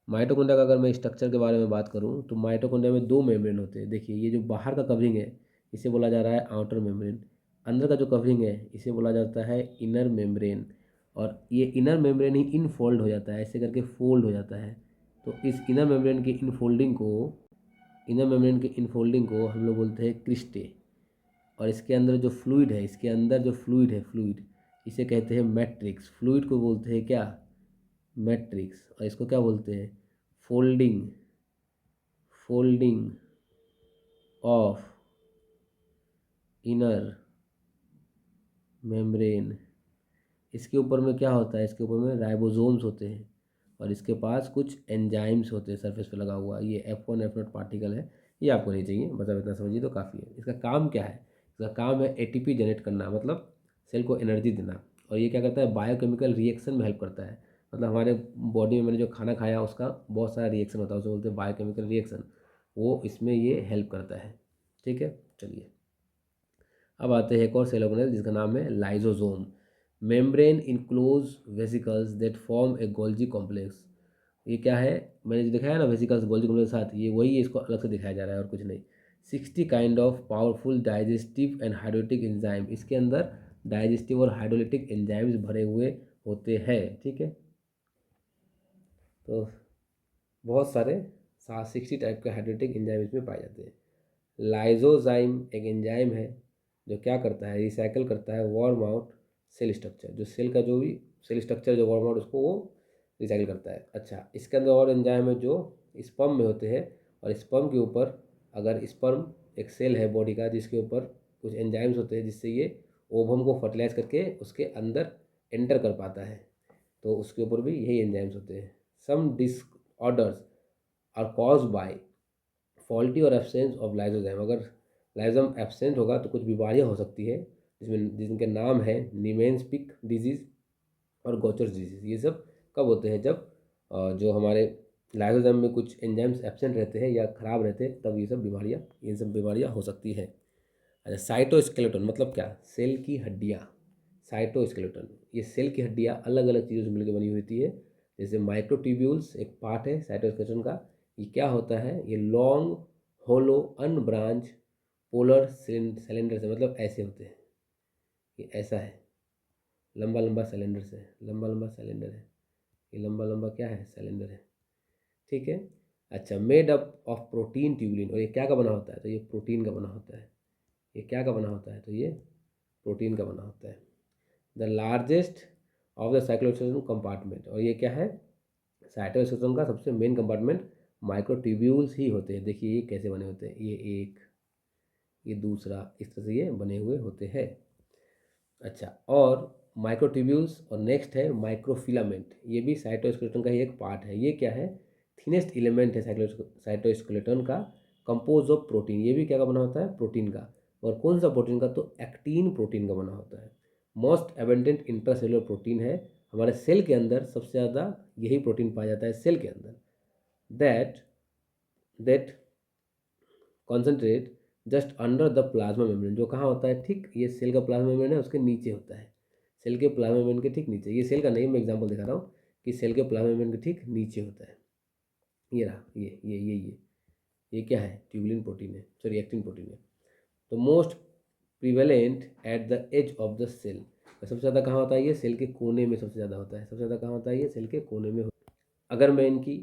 माइटोकॉन्ड्रिया का अगर मैं स्ट्रक्चर के बारे में बात करूं तो माइटोकॉन्ड्रिया में दो मेम्ब्रेन होते हैं। देखिए ये जो बाहर का कवरिंग है इसे बोला जा रहा है आउटर मेम्ब्रेन, अंदर का जो कवरिंग है इसे बोला जाता है इनर मेम्ब्रेन, और ये इनर मेम्ब्रेन ही इनफोल्ड हो जाता है, ऐसे करके फोल्ड हो जाता है। तो इस इनर मेम्ब्रेन के इनफोल्डिंग को हम लोग बोलते हैं क्रिस्टे। और इसके अंदर जो फ्लूइड है, इसके अंदर जो फ्लूइड है, फ्लूइड इसे कहते हैं मैट्रिक्स। फ्लूइड को बोलते हैं क्या, मैट्रिक्स। और इसको क्या बोलते हैं, folding, folding of inner membrane. इसके ऊपर में क्या होता है, इसके ऊपर में राइबोसोम्स होते हैं, और इसके पास कुछ एंजाइम्स होते हैं सरफेस पे लगा हुआ। ये F1 F0 पार्टिकल है, ये आपको नहीं चाहिए, बस आप इतना समझिए तो काफ़ी है। इसका काम क्या है, इसका काम है एटीपी जनरेट करना, मतलब सेल को एनर्जी देना। और ये क्या करता है, बायोकेमिकल रिएक्शन में हेल्प करता है। मतलब हमारे बॉडी में मैंने जो खाना खाया उसका बहुत सारा रिएक्शन होता है, उसे बोलते हैं बायोकेमिकल रिएक्शन, वो इसमें ये हेल्प करता है। ठीक है, चलिए अब आते हैं एक और सेल ऑर्गेनेल जिसका नाम है lysosome. Membrane enclose vesicles that form A Golgi complex. ये क्या है, मैंने जो दिखाया ना वेसिकल्स गोल्जी कॉम्प्लेक्स के साथ, ये वही है, इसको अलग से दिखाया जा रहा है और कुछ नहीं। 60 kind of powerful digestive and hydrolytic enzyme, इसके अंदर डाइजेस्टिव और हाइड्रोलिटिक एंजाइम्स भरे हुए होते हैं। ठीक है, तो बहुत सारे 60 टाइप के हाइड्रोलिटिक एंजाइम इसमें पाए जाते हैं। लाइजोजाइम एक एंजाइम है जो क्या करता है, रिसाइकल करता है वार्म आउट सेल स्ट्रक्चर, जो सेल का जो भी सेल स्ट्रक्चर जो वार्म आउट उसको वो रिसाइकल करता है। अच्छा, इसके अंदर और एंजाइम है जो स्पर्म में होते हैं, और स्पर्म के ऊपर, अगर स्पर्म एक सेल है बॉडी का जिसके ऊपर कुछ एंजाइम्स होते हैं जिससे ये ओवम को फर्टिलाइज करके उसके अंदर एंटर कर पाता है, तो उसके ऊपर भी यही एंजाइम्स होते हैं। Some disorders are cause by faulty और एब्सेंस ऑफ लाइजोजाइम। अगर लाइजोजाइम एब्सेंट होगा तो कुछ बीमारियां हो सकती है, जिनके नाम है नीमेंस पिक डिजीज़ और गोचर्स डिजीज़। ये सब कब होते हैं, जब जो हमारे लाइसोजाइम में कुछ एंजाइम्स एब्सेंट रहते हैं या ख़राब रहते हैं, तब ये सब बीमारियाँ हो सकती है। अच्छा, साइटोस्केलेटन मतलब क्या? सेल की हड्डियाँ। साइटोस्केलेटन ये सेल की हड्डियाँ अलग अलग चीज़ों से मिलकर बनी होती है। जैसे माइक्रोट्यूब्यूल्स एक पार्ट है साइटोस्केलेटन का। ये क्या होता है? ये लॉन्ग होलो अनब्रांच पोलर सिलेंडर से, मतलब ऐसे होते हैं। ये ऐसा है, लंबा लंबा सिलेंडर से, लंबा लंबा सिलेंडर है। ये लंबा लंबा क्या है? सिलेंडर है। ठीक है। अच्छा, made up of protein tubulin, और ये क्या का बना होता है? तो ये प्रोटीन का बना होता है। ये क्या का बना होता है? तो ये प्रोटीन का बना होता है। The largest of the cytoskeleton compartment, और ये क्या है? साइटोस्केलेटन का सबसे मेन कंपार्टमेंट माइक्रोट्यूब्यूल्स ही होते हैं। देखिए ये कैसे बने होते हैं, ये एक, ये दूसरा, इस तरह से ये बने हुए होते हैं। अच्छा, और माइक्रोट्यूब्यूल्स, और नेक्स्ट है माइक्रोफिलामेंट, ये भी साइटोस्केलेटन का ही एक पार्ट है। ये क्या है? थिनेस्ट एलिमेंट है साइटोस्केलेटन का, कंपोज ऑफ प्रोटीन। ये भी क्या का बना होता है? प्रोटीन का। और कौन सा प्रोटीन का? तो एक्टिन प्रोटीन का बना होता है। मोस्ट एबेंडेंट इंट्रासेलुलर प्रोटीन है हमारे सेल के अंदर, सबसे ज़्यादा यही प्रोटीन पाया जाता है सेल के अंदर। That that concentrate just under the plasma membrane, जो कहाँ होता है? ठीक ये सेल का प्लाज्मा मेम्ब्रेन है उसके नीचे होता है। सेल के प्लाज्मा मेम्ब्रेन के ठीक नीचे, ये सेल का नहीं, मैं एग्जांपल दिखा रहा हूँ कि सेल के प्लाज्मा मेम्ब्रेन के ठीक नीचे होता है। ये रहा, ये क्या है? ट्यूबुलिन प्रोटीन है, सॉरी एक्टिन प्रोटीन है। तो most prevalent at the edge of the cell, सबसे ज़्यादा कहाँ होता है? ये सेल के कोने में सबसे ज़्यादा होता है। सबसे ज़्यादा कहाँ होता है? ये सेल के कोने में अगर मैं इनकी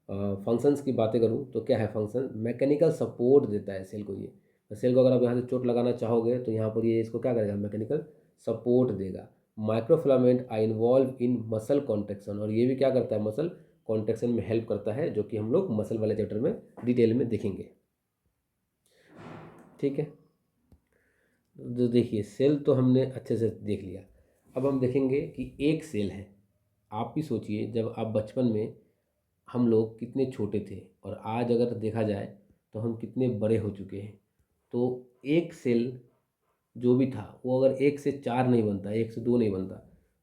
फंक्शंस की बातें करूँ तो क्या है फंक्शन? मैकेनिकल सपोर्ट देता है सेल को। ये सेल को अगर आप यहाँ से चोट लगाना चाहोगे तो यहाँ पर ये इसको क्या करेगा? मैकेनिकल सपोर्ट देगा। Microfilament I involve in muscle contraction, और ये भी क्या करता है? मसल कॉन्ट्रेक्शन में हेल्प करता है, जो कि हम लोग मसल वाले चैप्टर में डिटेल में देखेंगे। ठीक है, तो देखिए सेल तो हमने अच्छे से देख लिया। अब हम देखेंगे कि एक सेल है। आप भी सोचिए, जब आप बचपन में हम लोग कितने छोटे थे, और आज अगर देखा जाए तो हम कितने बड़े हो चुके हैं। तो एक सेल जो भी था वो अगर एक से चार नहीं बनता, एक से दो नहीं बनता,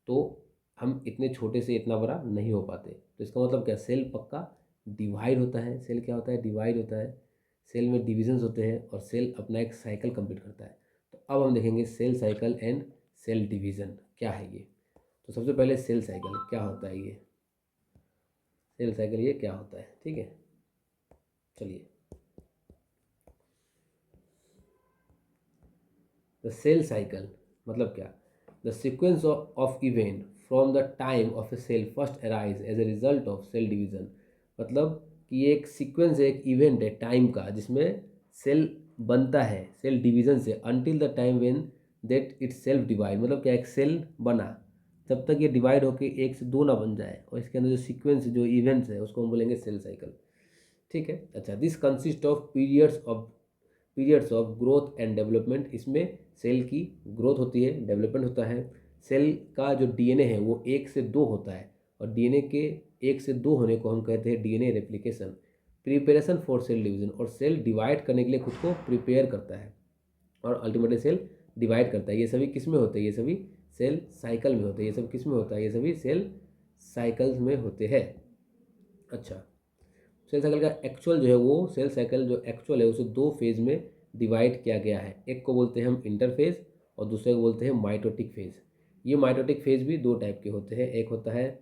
तो हम इतने छोटे से इतना बड़ा नहीं हो पाते। तो इसका मतलब क्या? सेल पक्का डिवाइड होता है। सेल क्या होता है? डिवाइड होता है। सेल में डिविजन्स होते हैं और सेल अपना एक साइकिल कंप्लीट करता है। तो अब हम देखेंगे cell cycle and cell division क्या है ये। तो सबसे पहले सेल साइकिल क्या होता है? ये सेल साइकिल ये क्या होता है? ठीक है, चलिए। द सेल साइकिल मतलब क्या? The sequence of event from the time of a cell first arise as a result of cell division, मतलब कि ये एक सीक्वेंस है, एक इवेंट है टाइम का, जिसमें सेल बनता है सेल डिवीजन से, until the time when that it self divide, मतलब क्या? एक सेल बना जब तक ये डिवाइड होकर एक से दो ना बन जाए, और इसके अंदर जो सीक्वेंस जो इवेंट्स है उसको हम बोलेंगे सेल साइकिल। ठीक है। अच्छा, this consist of periods of growth and development, इसमें सेल की ग्रोथ होती है, डेवलपमेंट होता है। सेल का जो डीएनए है वो एक से दो होता है, और डीएनए के एक से दो होने को हम कहते हैं DNA replication. Preparation for sale division, और सेल डिवाइड करने के लिए खुद को प्रिपेयर करता है, और अल्टीमेटली सेल डिवाइड करता है। ये सभी किस में होते हैं? ये सभी सेल साइकिल में होते हैं। ये सब किस में होता है? ये सभी सेल साइकिल्स में होते हैं। अच्छा, सेल साइकिल का एक्चुअल जो है वो सेल साइकिल जो एक्चुअल है उसे दो फेज में डिवाइड किया गया है। एक को बोलते हैं हम इंटरफेज, और दूसरे को बोलते हैं माइटोटिक फेज। ये माइटोटिक फेज भी दो टाइप के होते हैं। एक होता है,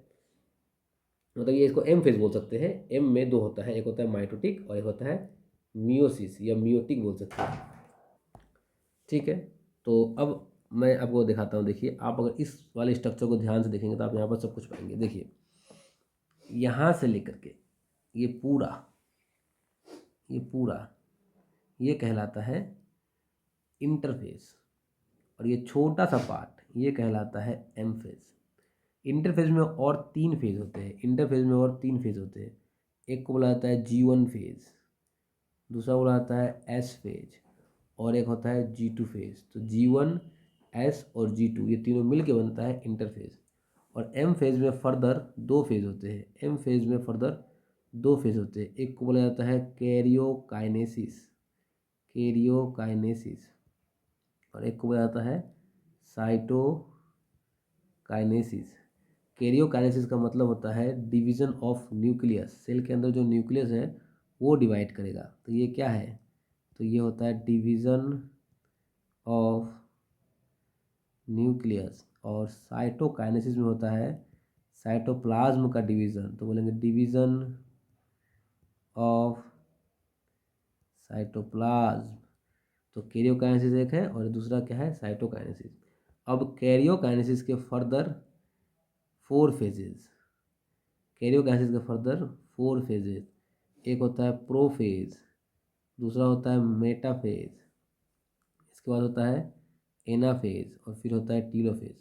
मतलब ये इसको एम फेज बोल सकते हैं। एम में दो होता है, एक होता है माइटोटिक और एक होता है मियोसिस या मियोटिक बोल सकते हैं। ठीक है, तो अब मैं आपको दिखाता हूँ। देखिए, आप अगर इस वाले स्ट्रक्चर को ध्यान से देखेंगे तो आप यहाँ पर सब कुछ पाएंगे। देखिए, यहाँ से लेकर के ये पूरा ये पूरा ये कहलाता है इंटरफेस, और ये छोटा सा पार्ट ये कहलाता है एम फेज। इंटरफेज में और तीन फेज होते हैं। इंटरफेज में और तीन फेज होते हैं। एक को बोला जाता है G1 फेज, दूसरा बोला जाता है एस फेज, और एक होता है G2 फेज। तो G1, एस और G2 ये तीनों मिल के बनता है इंटरफेज। और एम फेज में फर्दर दो फेज होते हैं। एम फेज में फर्दर दो फेज होते हैं। एक को बोला जाता है कैरियोकाइनेसिस, और एक को बोला जाता है साइटोकाइनेसिस। कैरियोकाइनेसिस का मतलब होता है डिवीज़न ऑफ न्यूक्लियस। सेल के अंदर जो न्यूक्लियस है वो डिवाइड करेगा। तो ये क्या है? तो ये होता है डिवीज़न ऑफ न्यूक्लियस। और साइटोकाइनेसिस में होता है साइटोप्लाज्म का डिवीज़न। तो बोलेंगे डिवीज़न ऑफ साइटोप्लाज्म। तो कैरियोकाइनेसिस एक है और दूसरा क्या है? साइटोकाइनेसिस। अब कैरियोकाइनेसिस के फर्दर 4 फेजेस। कैरियोकाइनेसिस के फर्दर 4 फेजेस। एक होता है प्रोफेज, दूसरा होता है मेटाफेज, इसके बाद होता है एनाफेज और फिर होता है टीलोफेज।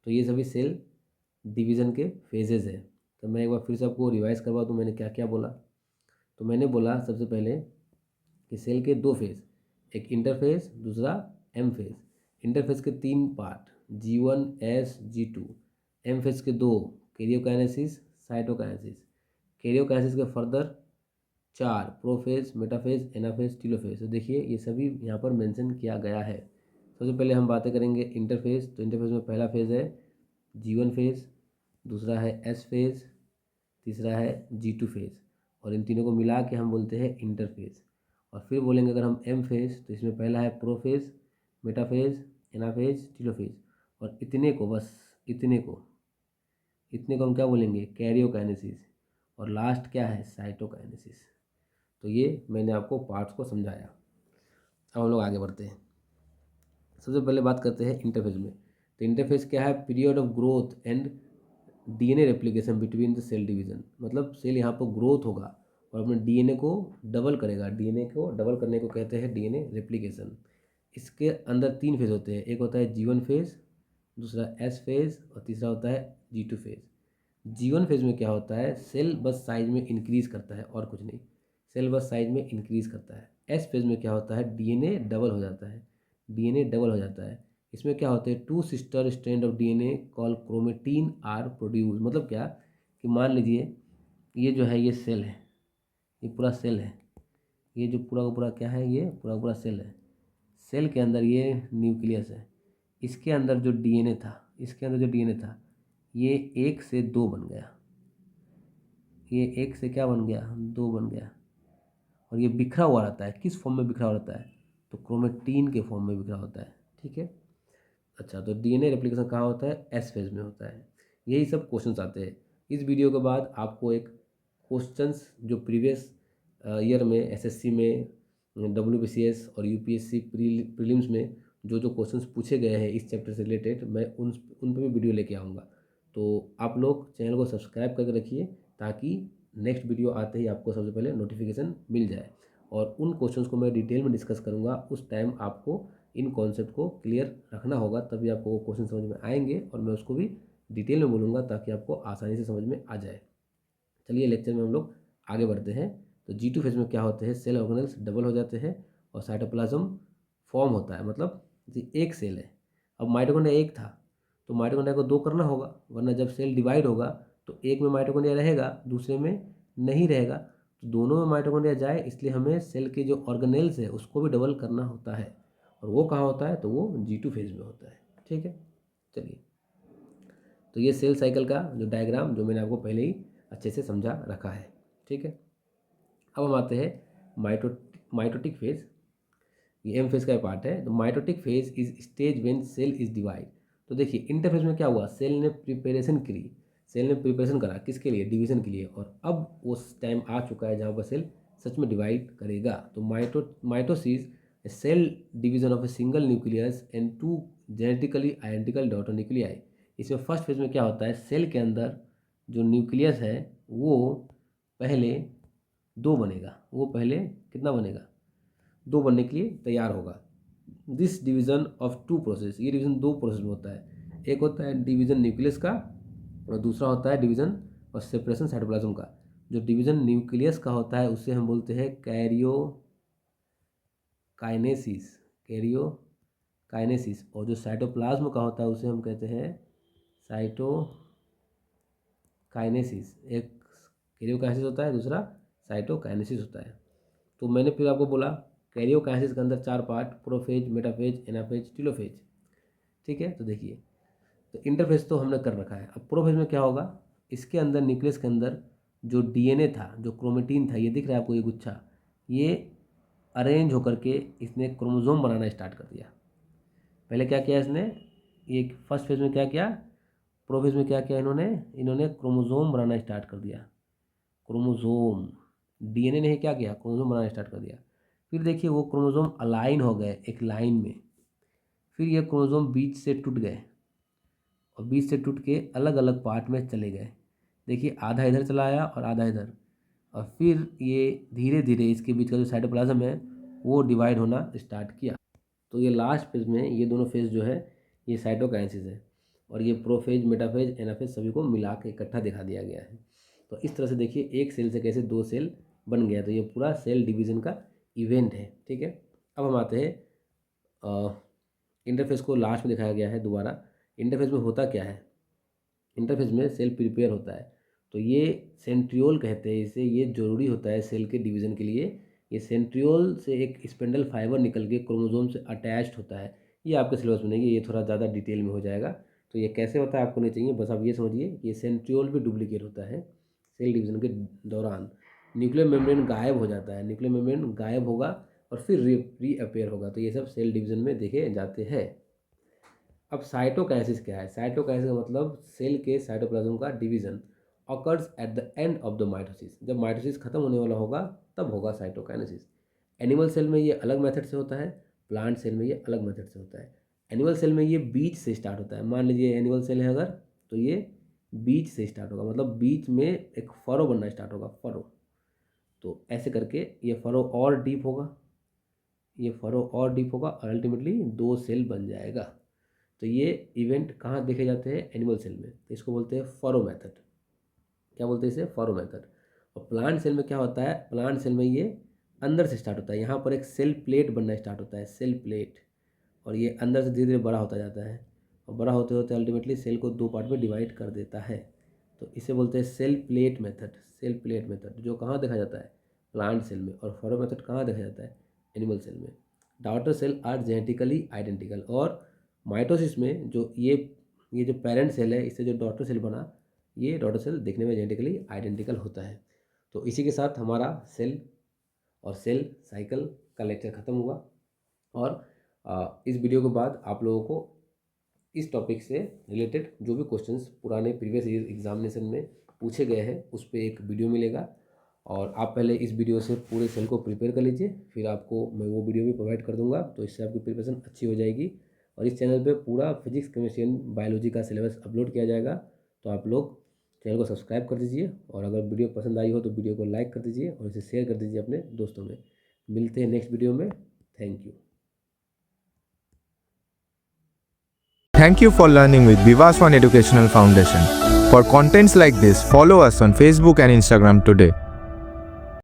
तो ये सभी सेल डिवीज़न के फेजेस है। तो मैं एक बार फिर से आपको रिवाइज करवा दूँ मैंने क्या क्या बोला। तो मैंने बोला सबसे पहले कि सेल के 2 फेज, एक इंटरफेज दूसरा एम फेज। इंटरफेज के 3 part G1 S G2। M phase के 2 कैरियोकाइनेसिस साइटोकाइनेसिस। कैरियोकाइनेसिस के further 4 prophase metaphase anaphase telophase. तो देखिए ये सभी यहाँ पर मेंशन किया गया है। सबसे पहले हम बातें करेंगे इंटरफेज। तो इंटरफेज में पहला फेज है G1 फेज, दूसरा है S फेज, तीसरा है G2 फेज और इन तीनों को मिला के हम बोलते हैं इंटरफेज। और फिर बोलेंगे अगर हम एम फेज तो इसमें पहला है प्रोफेज मेटाफेज एनाफेज टीलोफेज और इतने को हम क्या बोलेंगे? कैरियोकाइनेसिस। और लास्ट क्या है? साइटोकाइनेसिस। तो ये मैंने आपको पार्ट्स को समझाया। अब हम लोग आगे बढ़ते हैं। सबसे पहले बात करते हैं इंटरफेज में। तो इंटरफेज क्या है? Period of growth and DNA replication between the cell division. मतलब सेल यहाँ पर ग्रोथ होगा और अपने डीएनए को डबल करेगा। डीएनए को डबल करने को कहते हैं डीएनए रेप्लिकेशन। इसके अंदर 3 फेज होते हैं। एक होता है G1 फेज, दूसरा S फेज और तीसरा होता है G2 फेज। G1 फेज में क्या होता है? सेल बस साइज में इंक्रीज करता है और कुछ नहीं। सेल बस साइज में इंक्रीज करता है। एस फेज में क्या होता है? डीएनए डबल हो जाता है। डीएनए डबल हो जाता है। इसमें क्या होता है? 2 sister strand of DNA call chromatin are produce. मतलब क्या कि मान लीजिए ये जो है ये सेल है, ये पूरा सेल है, ये जो पूरा का पूरा क्या है? ये पूरा का पूरा सेल है। सेल के अंदर ये न्यूक्लियस है। इसके अंदर जो डीएनए था, इसके अंदर जो डीएनए था ये 1 से 2 बन गया। ये 1 से क्या बन गया? 2 बन गया। और ये बिखरा हुआ रहता है। किस फॉर्म में बिखरा हुआ रहता है? तो क्रोमेटीन के फॉर्म में बिखरा होता है। ठीक है। अच्छा, तो डीएनए रेप्लिकेशन कहाँ होता है? एस फेज में होता है। यही सब क्वेश्चंस आते हैं। इस वीडियो के बाद आपको एक क्वेश्चंस जो प्रीवियस ईयर में एसएससी में डब्ल्यूबीसीएस और यूपीएससी प्रीलिम्स में जो जो क्वेश्चंस पूछे गए हैं इस चैप्टर से रिलेटेड, मैं उन पर भी वीडियो लेके आऊँगा। तो आप लोग चैनल को सब्सक्राइब करके रखिए ताकि नेक्स्ट वीडियो आते ही आपको सबसे पहले नोटिफिकेशन मिल जाए। और उन क्वेश्चंस को मैं डिटेल में डिस्कस करूँगा। उस टाइम आपको इन कॉन्सेप्ट को क्लियर रखना होगा, तभी आपको वो क्वेश्चन समझ में आएंगे और मैं उसको भी डिटेल में बोलूँगा ताकि आपको आसानी से समझ में आ जाए। चलिए लेक्चर में हम लोग आगे बढ़ते हैं। तो G2 फेज में क्या होते हैं? सेल ऑर्गेनेल्स डबल हो जाते हैं और साइटोप्लाज्म फॉर्म होता है। मतलब एक सेल है, अब माइटोकॉन्ड्रिया एक था तो माइटोकॉन्ड्रिया को 2 करना होगा, वरना जब सेल डिवाइड होगा तो एक में माइटोकॉन्ड्रिया रहेगा दूसरे में नहीं रहेगा। तो दोनों में माइटोकॉन्ड्रिया जाए, इसलिए हमें सेल के जो ऑर्गेनेल्स है उसको भी डबल करना होता है। और वो कहाँ होता है? तो वो G2 फेज में होता है। ठीक है। चलिए, तो ये सेल साइकिल का जो डायग्राम जो मैंने आपको पहले ही अच्छे से समझा रखा है। ठीक है। अब हम आते हैं माइटोटिक फेज। ये एम फेज का पार्ट है। तो mitotic phase is stage when cell is divide. तो देखिए इंटरफेज में क्या हुआ? सेल ने प्रिपरेशन करा किसके लिए? डिवीजन के लिए। और अब उस टाइम आ चुका है जहाँ पर सेल सच में डिवाइड करेगा। तो mitosis cell division of a single nucleus and 2 genetically identical daughter nuclei. इसमें फर्स्ट फेज में क्या होता है? सेल के अंदर जो न्यूक्लियस है वो पहले 2 बनेगा। वो पहले कितना बनेगा? 2 बनने के लिए तैयार होगा। दिस डिवीजन ऑफ 2 प्रोसेस, ये डिवीजन 2 प्रोसेस में होता है। एक होता है डिवीजन न्यूक्लियस का और दूसरा होता है डिवीजन और सेपरेशन साइटोप्लाज्म का। जो डिवीजन न्यूक्लियस का होता है उसे हम बोलते हैं कैरियोकाइनेसिस और जो साइटोप्लाज्म का होता है उसे हम कहते हैं साइटोकाइनेसिस। एक कैरियोकाइनेसिस होता है, दूसरा साइटोकाइनेसिस होता है। तो मैंने फिर आपको बोला कैरियोकाइनेसिस के अंदर 4 part prophase metaphase anaphase telophase. ठीक है। तो देखिए तो इंटरफेस तो हमने कर रखा है। अब प्रोफेज में क्या होगा, इसके अंदर न्यूक्लियस के अंदर जो डीएनए था, जो क्रोमेटिन था, ये दिख रहा है आपको, ये गुच्छा, ये अरेंज होकर के इसने क्रोमोसोम बनाना स्टार्ट कर दिया। पहले क्या किया इसने, ये फर्स्ट फेज में क्या किया, प्रोफेज में क्या किया इन्होंने क्रोमोसोम बनाना स्टार्ट कर दिया। क्रोमोसोम, डीएनए ने क्या किया, क्रोमोसोम बनाना स्टार्ट कर दिया। फिर देखिए वो क्रोमोसोम अलाइन हो गए एक लाइन में, फिर ये क्रोमोसोम बीच से टूट गए और बीच से टूट के अलग अलग पार्ट में चले गए। देखिए आधा इधर चला आया और आधा इधर, और फिर ये धीरे धीरे इसके बीच का जो साइटोप्लाज्म है वो डिवाइड होना स्टार्ट किया। तो ये लास्ट फेज में ये दोनों फेज जो है ये साइटोकाइनेसिस है, और ये प्रोफेज, मेटाफेज, एनाफेज सभी को मिला के इकट्ठा दिखा दिया गया है। तो इस तरह से देखिए एक सेल से कैसे 2 सेल बन गया। तो ये पूरा सेल डिवीज़न का इवेंट है, ठीक है। अब हम आते हैं इंटरफेस को, लास्ट में दिखाया गया है दोबारा। इंटरफेस में होता क्या है, इंटरफेस में सेल प्रिपेयर होता है। तो ये सेंट्रियोल कहते हैं इसे, ये ज़रूरी होता है सेल के डिवीज़न के लिए। ये सेंट्रियोल से एक स्पेंडल फाइबर निकल के क्रोमोसोम से अटैच्ड होता है। ये आपके सिलेबस में नहीं है, ये थोड़ा ज़्यादा डिटेल में हो जाएगा। तो ये कैसे होता है आपको नहीं चाहिए, बस आप ये समझिए कि ये सेंट्रियोल भी डुप्लीकेट होता है सेल डिवीज़न के दौरान। न्यूक्लियर मेम्ब्रेन गायब हो जाता है, न्यूक्लियर मेम्ब्रेन गायब होगा और फिर रीअपेयर होगा। तो ये सब सेल डिवीज़न में देखे जाते हैं। अब साइटोकाइनेसिस क्या है, साइटोकाइनेसिस का मतलब सेल के साइटोप्लाज्म का division occurs at the end of the mitosis. जब माइटोसिस खत्म होने वाला होगा तब होगा साइटोकाइनेसिस। एनिमल सेल में ये अलग मेथड से होता है, प्लांट सेल में ये अलग मेथड से होता है। एनिमल सेल में ये बीज से स्टार्ट होता है। मान लीजिए एनिमल सेल है अगर, तो ये बीज से स्टार्ट होगा, मतलब बीच में एक फरो बनना स्टार्ट होगा, फरो। तो ऐसे करके ये फरो और डीप होगा, ये फरो और डीप होगा और अल्टीमेटली 2 सेल बन जाएगा। तो ये इवेंट कहाँ देखे जाते हैं, एनिमल सेल में। तो इसको बोलते हैं फरो मेथड। क्या बोलते हैं इसे, फरो मेथड। और प्लांट सेल में क्या होता है, प्लांट सेल में ये अंदर से स्टार्ट होता है। यहाँ पर एक सेल प्लेट बनना स्टार्ट होता है, सेल प्लेट, और ये अंदर से धीरे धीरे बड़ा होता जाता है और बड़ा होते होते अल्टीमेटली सेल को 2 पार्ट में डिवाइड कर देता है। तो इसे बोलते हैं cell plate method. Cell plate method जो कहाँ देखा जाता है, प्लांट सेल में। और फरो मेथड कहाँ देखा जाता है, एनिमल सेल में। Daughter cell are genetically identical. और माइटोसिस में जो ये जो पेरेंट सेल है, इससे जो डॉटर सेल बना, ये डॉटर सेल देखने में जेनेटिकली आइडेंटिकल होता है। तो इसी के साथ हमारा सेल और सेल साइकिल का लेक्चर ख़त्म हुआ। और इस वीडियो के बाद आप लोगों को इस टॉपिक से रिलेटेड जो भी क्वेश्चंस पुराने प्रीवियस ईयर एग्जामिनेशन में पूछे गए हैं उस पर एक वीडियो मिलेगा। और आप पहले इस वीडियो से पूरे सेल को प्रिपेयर कर लीजिए, फिर आपको मैं वो वीडियो भी प्रोवाइड कर दूंगा। तो इससे आपकी प्रिपरेशन अच्छी हो जाएगी। और इस चैनल पे पूरा फिजिक्स, केमिस्ट्री एंड बायोलॉजी का सिलेबस अपलोड किया जाएगा। तो आप लोग चैनल को सब्सक्राइब कर दीजिए, और अगर वीडियो पसंद आई हो तो वीडियो को लाइक कर दीजिए और इसे शेयर कर दीजिए अपने दोस्तों में। मिलते हैं नेक्स्ट वीडियो में। Thank you. Thank you for learning with Vivas One Educational Foundation. For contents like this, follow us on Facebook and Instagram today.